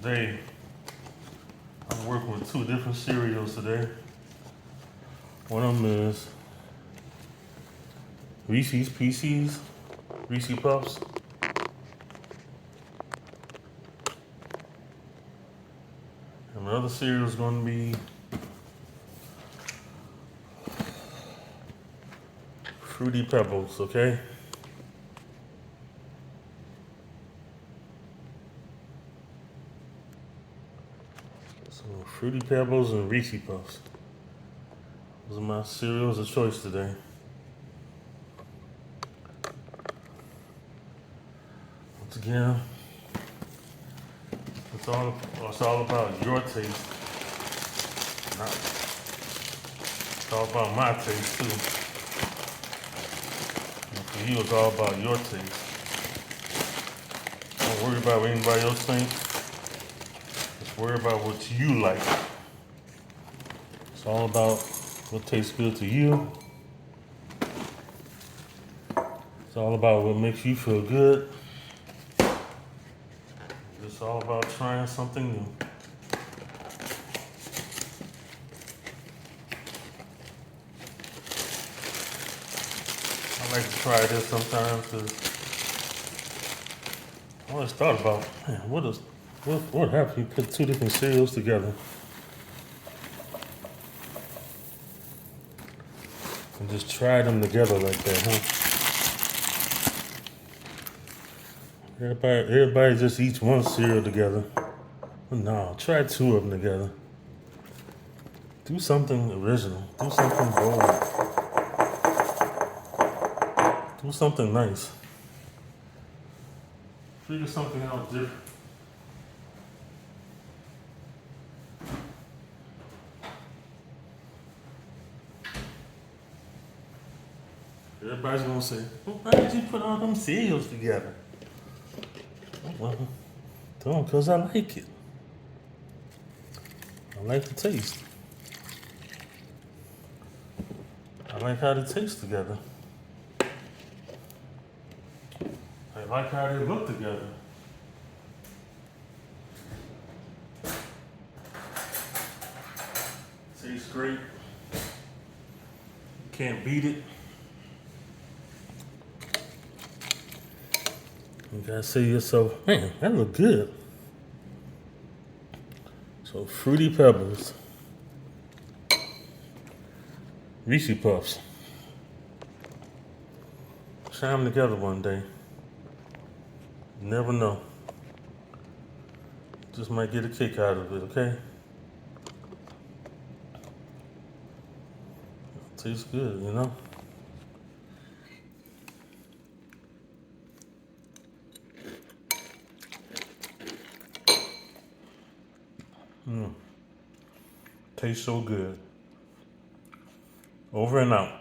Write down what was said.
Today, I'm working with two different cereals today. One of them is Reese's Pieces, Reese Puffs. And the other cereal is going to be Fruity Pebbles, okay? So Fruity Pebbles and Reese Puffs. Those are my cereals of choice today. Once again, it's all about your taste. It's all about my taste too. And for you, it's all about your taste. Don't worry about what anybody else thinks. Just worry about what you like. It's all about what tastes good to you. It's all about what makes you feel good. It's all about trying something new. I like to try this sometimes because I always thought about, man, what happens if you put two different cereals together and just try them together like that, huh? Everybody just eats one cereal together. No, try two of them together. Do something original. Do something bold. Do something nice. Figure something out different. Everybody's gonna say, well, why did you put all them cereals together? Well, don't, because I like it. I like the taste. I like how they taste together. I like how they look together. Tastes great. You can't beat it. You gotta say to yourself, man, that look good. So Fruity Pebbles, Reese Puffs. Try them together one day. You never know. Just might get a kick out of it, okay? Tastes good, you know? Tastes so good. Over and out.